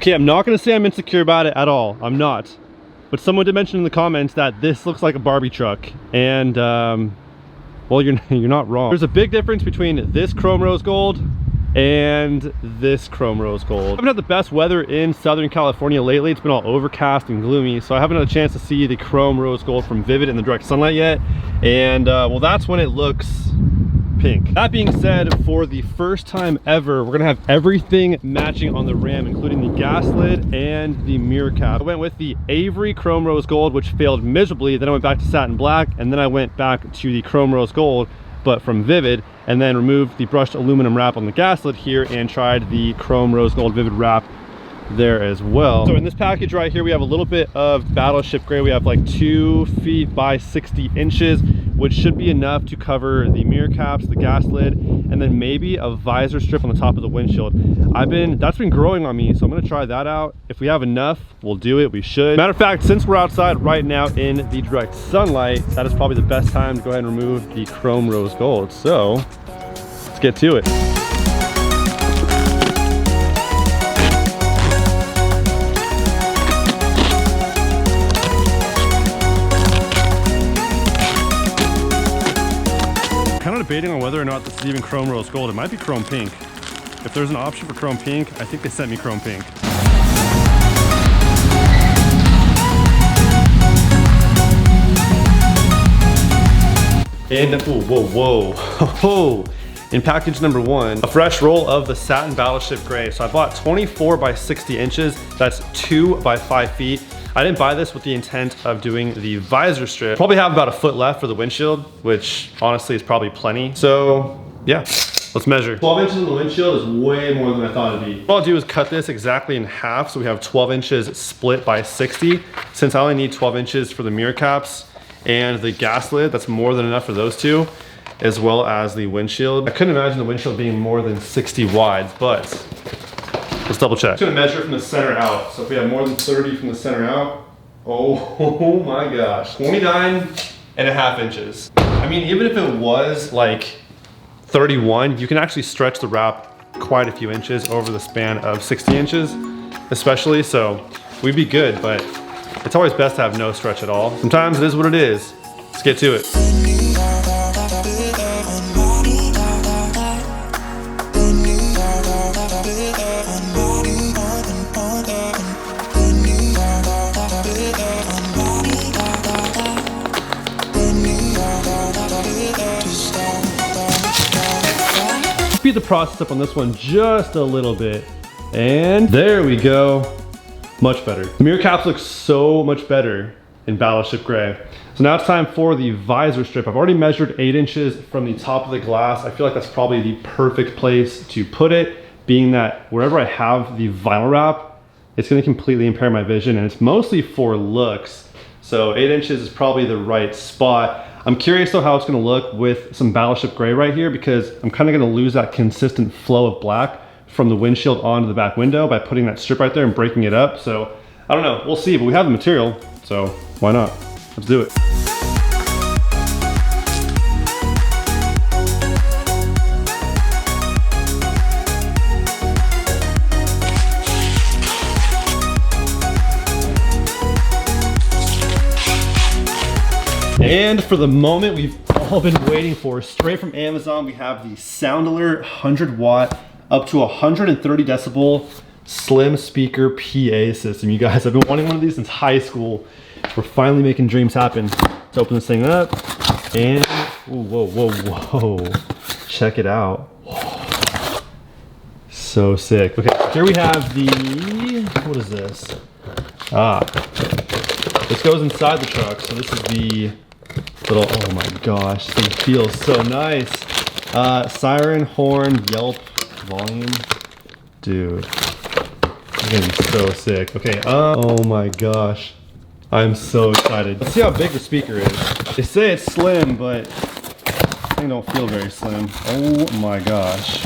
Okay, I'm not gonna say I'm insecure about it at all. I'm not. But someone did mention in the comments that this looks like a Barbie truck. And, well, you're not wrong. There's a big difference between this chrome rose gold and this chrome rose gold. I haven't had the best weather in Southern California lately. It's been all overcast and gloomy, so I haven't had a chance to see the chrome rose gold from Vivid in the direct sunlight yet. And well, that's when it looks pink. That being said, for the first time ever, we're gonna have everything matching on the Ram, including the gas lid and the mirror cap. I went with the Avery chrome rose gold, which failed miserably. Then I went back to satin black, and then I went back to the chrome rose gold, but from Vivid, and then removed the brushed aluminum wrap on the gas lid here and tried the chrome rose gold Vivid wrap there as well. So in this package right here, we have a little bit of Battleship Gray. We have like 2 feet by 60 inches, which should be enough to cover the mirror caps, the gas lid, and then maybe a visor strip on the top of the windshield. That's been growing on me, so I'm gonna try that out. If we have enough, we'll do it, we should. Matter of fact, since we're outside right now in the direct sunlight, that is probably the best time to go ahead and remove the chrome rose gold. So let's get to it. Debating on whether or not this is even chrome rose gold. It might be chrome pink. If there's an option for chrome pink, I think they sent me chrome pink. And whoa. In package number 1, a fresh roll of the satin Battleship Gray. So I bought 24 by 60 inches. That's 2 by 5 feet. I didn't buy this with the intent of doing the visor strip. Probably have about a foot left for the windshield, which honestly is probably plenty. So yeah, let's measure. 12 inches on the windshield is way more than I thought it'd be. What I'll do is cut this exactly in half, so we have 12 inches split by 60. Since I only need 12 inches for the mirror caps and the gas lid, that's more than enough for those two, as well as the windshield. I couldn't imagine the windshield being more than 60 wide, but let's double check. I'm just gonna measure from the center out. So if we have more than 30 from the center out, oh my gosh, 29.5 inches. I mean, even if it was like 31, you can actually stretch the wrap quite a few inches over the span of 60 inches, especially, so we'd be good, but it's always best to have no stretch at all. Sometimes it is what it is. Let's get to it. Speed the process up on this one just a little bit, and there we go. Much better. The mirror caps look so much better in Battleship Gray. So now it's time for the visor strip. I've already measured 8 inches from the top of the glass. I feel like that's probably the perfect place to put it, being that wherever I have the vinyl wrap, it's gonna completely impair my vision, and it's mostly for looks. So 8 inches is probably the right spot. I'm curious though how it's gonna look with some Battleship Gray right here, because I'm kinda gonna lose that consistent flow of black from the windshield onto the back window by putting that strip right there and breaking it up. So I don't know, we'll see, but we have the material, so why not? Let's do it. And for the moment we've all been waiting for, straight from Amazon, we have the Sound Alert 100 watt up to 130 decibel slim speaker PA system. You guys, I've been wanting one of these since high school. We're finally making dreams happen. Let's open this thing up and whoa. Check it out. So sick. Okay, here we have the, what is this? This goes inside the truck. So this is the little, oh my gosh, this thing feels so nice. Siren, horn, yelp, volume. Dude, it's gonna be so sick. Okay, oh my gosh. I'm so excited. Let's see how big the speaker is. They say it's slim, but I don't feel very slim. Oh my gosh.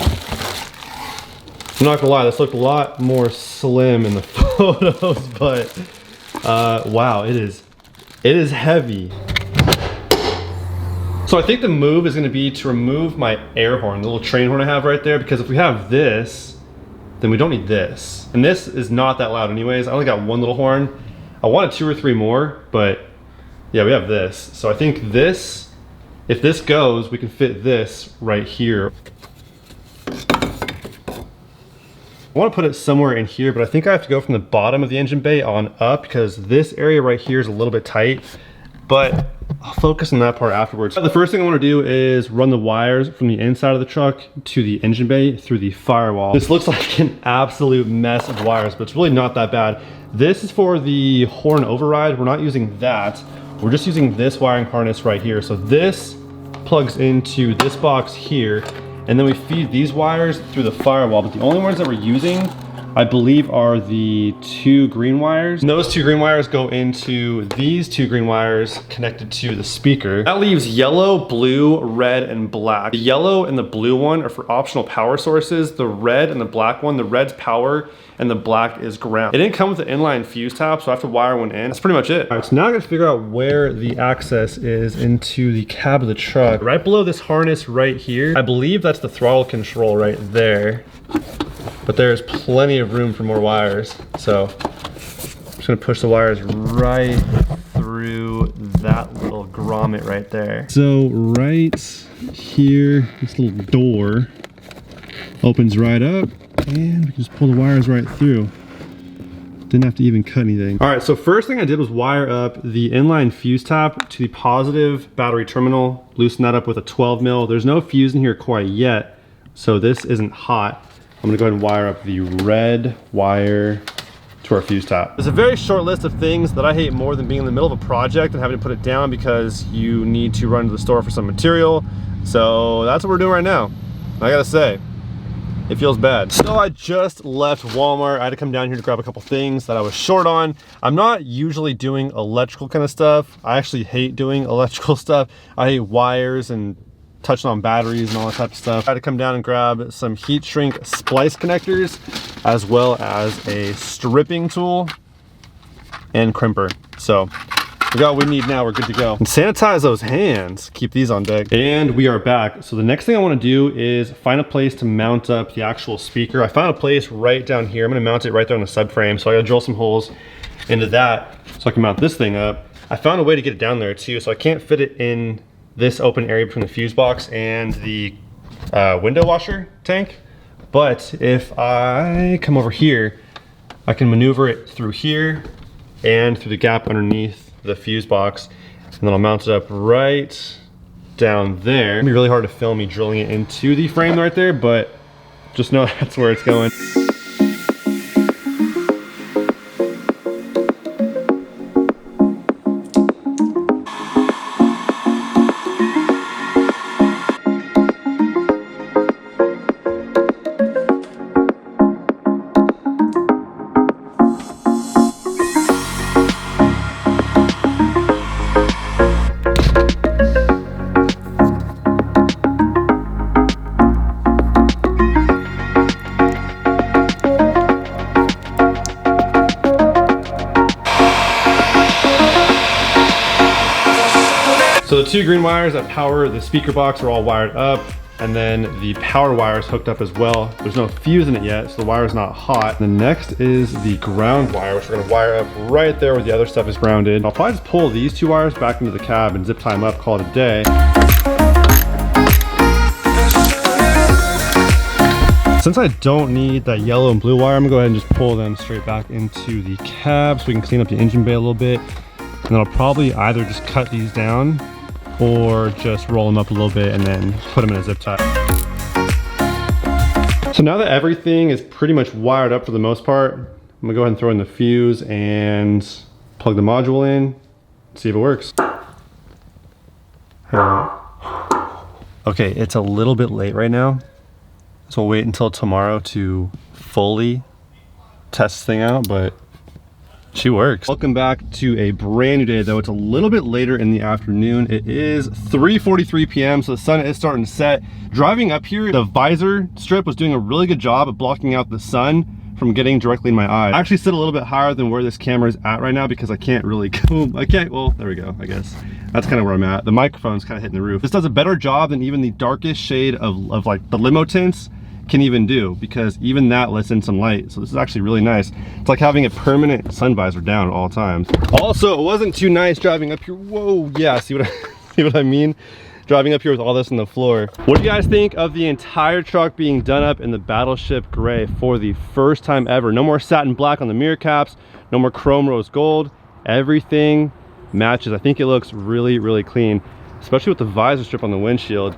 I'm not gonna lie, this looked a lot more slim in the photos, but wow, it is heavy. So I think the move is gonna be to remove my air horn, the little train horn I have right there, because if we have this, then we don't need this. And this is not that loud anyways. I only got one little horn. I wanted 2 or 3 more, but yeah, we have this. So I think this, if this goes, we can fit this right here. I want to put it somewhere in here, but I think I have to go from the bottom of the engine bay on up because this area right here is a little bit tight, but I'll focus on that part afterwards. The first thing I want to do is run the wires from the inside of the truck to the engine bay through the firewall. This looks like an absolute mess of wires, but it's really not that bad. This is for the horn override. We're not using that. We're just using this wiring harness right here. So this plugs into this box here, and then we feed these wires through the firewall. But the only ones that we're using, I believe, are the 2 green wires. And those 2 green wires go into these 2 green wires connected to the speaker. That leaves yellow, blue, red, and black. The yellow and the blue one are for optional power sources. The red and the black one, the red's power and the black is ground. It didn't come with an inline fuse tab, so I have to wire one in. That's pretty much it. All right, so now I gotta figure out where the access is into the cab of the truck. Right below this harness right here, I believe that's the throttle control right there. But there's plenty of room for more wires. So I'm just gonna push the wires right through that little grommet right there. So right here, this little door opens right up, and we can just pull the wires right through. Didn't have to even cut anything. All right, so first thing I did was wire up the inline fuse tap to the positive battery terminal, loosen that up with a 12 mil. There's no fuse in here quite yet, so this isn't hot. I'm gonna go ahead and wire up the red wire to our fuse tap. There's a very short list of things that I hate more than being in the middle of a project and having to put it down because you need to run to the store for some material. So that's what we're doing right now. I gotta say, it feels bad. So I just left Walmart. I had to come down here to grab a couple things that I was short on. I'm not usually doing electrical kind of stuff. I actually hate doing electrical stuff. I hate wires and touching on batteries and all that type of stuff. I had to come down and grab some heat shrink splice connectors, as well as a stripping tool and crimper. So we got what we need now, we're good to go. And sanitize those hands, keep these on deck. And we are back. So the next thing I wanna do is find a place to mount up the actual speaker. I found a place right down here. I'm gonna mount it right there on the subframe. So I gotta drill some holes into that so I can mount this thing up. I found a way to get it down there too, so I can't fit it in this open area between the fuse box and the window washer tank. But if I come over here, I can maneuver it through here and through the gap underneath the fuse box, and then I'll mount it up right down there. It'll be really hard to film me drilling it into the frame right there, but just know that's where it's going. So the 2 green wires that power the speaker box are all wired up, and then the power wire is hooked up as well. There's no fuse in it yet, so the wire is not hot. The next is the ground wire, which we're gonna wire up right there where the other stuff is grounded. I'll probably just pull these 2 wires back into the cab and zip tie them up, call it a day. Since I don't need that yellow and blue wire, I'm gonna go ahead and just pull them straight back into the cab so we can clean up the engine bay a little bit. And then I'll probably either just cut these down or just roll them up a little bit and then put them in a zip tie. So now that everything is pretty much wired up for the most part, I'm gonna go ahead and throw in the fuse and plug the module in, see if it works. Okay, it's a little bit late right now, so we'll wait until tomorrow to fully test this thing out, but she works. Welcome back to a brand new day, though it's a little bit later in the afternoon. It is 3:43 p.m. so the sun is starting to set. Driving up here, the visor strip was doing a really good job of blocking out the sun from getting directly in my eye. I actually sit a little bit higher than where this camera is at right now because I can't really go. Well, there we go, I guess. That's kind of where I'm at. The microphone's kind of hitting the roof. This does a better job than even the darkest shade of like the limo tints can even do, because even that lets in some light. So this is actually really nice. It's like having a permanent sun visor down at all times. Also, it wasn't too nice driving up here. Whoa, yeah, see what see what I mean? Driving up here with all this on the floor. What do you guys think of the entire truck being done up in the Battleship Gray for the first time ever? No more satin black on the mirror caps, no more chrome rose gold. Everything matches. I think it looks really, really clean, especially with the visor strip on the windshield.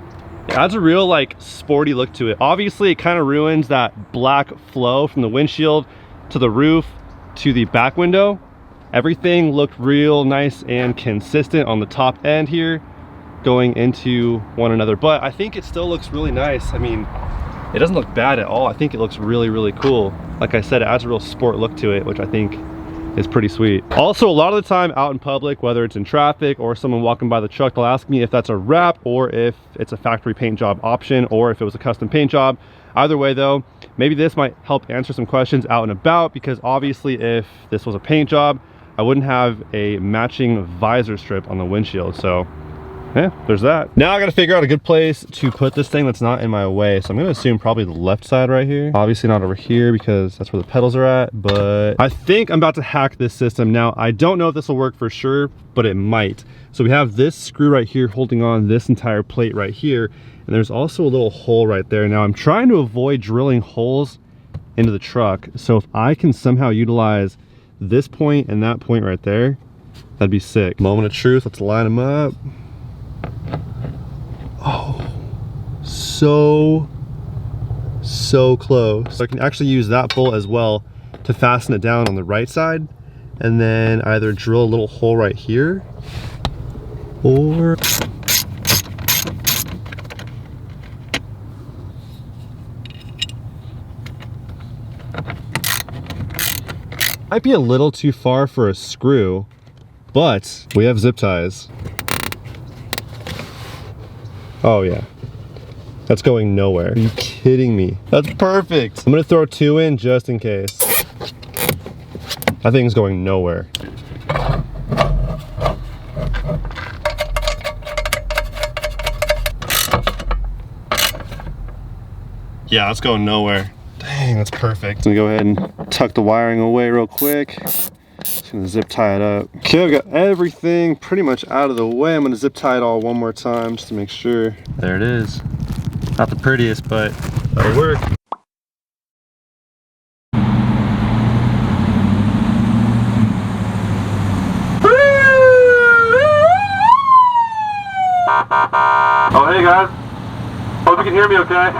It adds a real like sporty look to it. Obviously, it kind of ruins that black flow from the windshield to the roof to the back window. Everything looked real nice and consistent on the top end here, going into one another, but I think it still looks really nice. I mean, it doesn't look bad at all. I think it looks really, really cool. Like I said, it adds a real sport look to it, which I think is pretty sweet. Also, a lot of the time out in public, whether it's in traffic or someone walking by the truck, they'll ask me if that's a wrap or if it's a factory paint job option or if it was a custom paint job. Either way though, maybe this might help answer some questions out and about, because obviously if this was a paint job, I wouldn't have a matching visor strip on the windshield. So yeah, there's that. Now I gotta figure out a good place to put this thing that's not in my way. So I'm gonna assume probably the left side right here. Obviously not over here because that's where the pedals are at, but I think I'm about to hack this system. Now, I don't know if this will work for sure, but it might. So we have this screw right here holding on this entire plate right here. And there's also a little hole right there. Now I'm trying to avoid drilling holes into the truck. So if I can somehow utilize this point and that point right there, that'd be sick. Moment of truth, let's line them up. Oh, so close. So I can actually use that bolt as well to fasten it down on the right side, and then either drill a little hole right here or might be a little too far for a screw, but we have zip ties. Oh yeah, that's going nowhere. Are you kidding me? That's perfect. I'm gonna throw 2 in just in case. That thing's going nowhere. Yeah, that's going nowhere. Dang, that's perfect. I'm gonna go ahead and tuck the wiring away real quick. Just gonna zip tie it up. Okay, I've got everything pretty much out of the way. I'm gonna zip tie it all one more time just to make sure. There it is. Not the prettiest, but that'll work. Oh, hey guys. Hope you can hear me okay.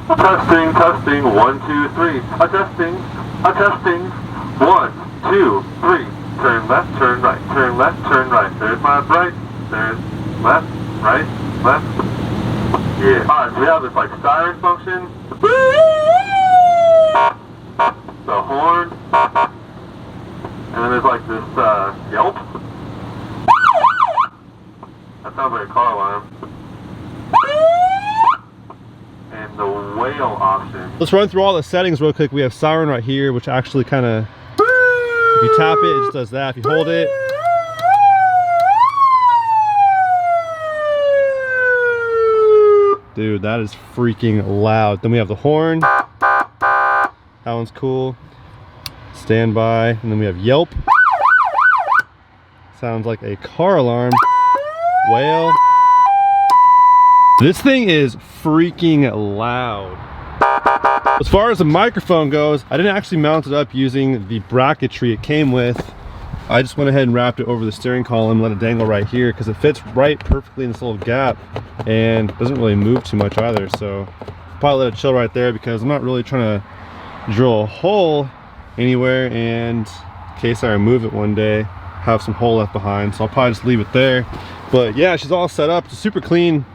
Testing, testing, 1, 2, 3. A testing. 1, 2, 3. Turn left, turn right, turn left, turn right. There's my right, there's left, right, left. Yeah. Alright, so we have this like siren function. The horn. And then there's like this yelp. That sounds like a car alarm. And the whale option. Let's run through all the settings real quick. We have siren right here, which actually kind of, if you tap it, it just does that. If you hold it, dude, that is freaking loud. Then we have the horn. That one's cool. Standby. And then we have yelp. Sounds like a car alarm. Whale. This thing is freaking loud. As far as the microphone goes, I didn't actually mount it up using the bracketry it came with. I just went ahead and wrapped it over the steering column, let it dangle right here because it fits right perfectly in this little gap and doesn't really move too much either. So probably let it chill right there because I'm not really trying to drill a hole anywhere, and in case I remove it one day, have some hole left behind. So I'll probably just leave it there. But yeah, she's all set up. It's a super clean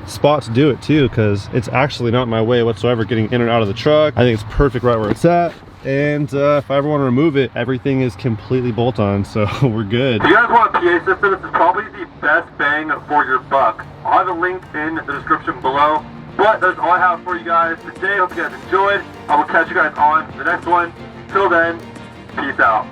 spot to do it too, because it's actually not in my way whatsoever getting in and out of the truck. I think it's perfect right where it's at. And if I ever want to remove it, everything is completely bolt on, so we're good. If you guys want a PA system, this is probably the best bang for your buck. I'll have a link in the description below. But that's all I have for you guys today. Hope you guys enjoyed. I will catch you guys on the next one. Till then, peace out.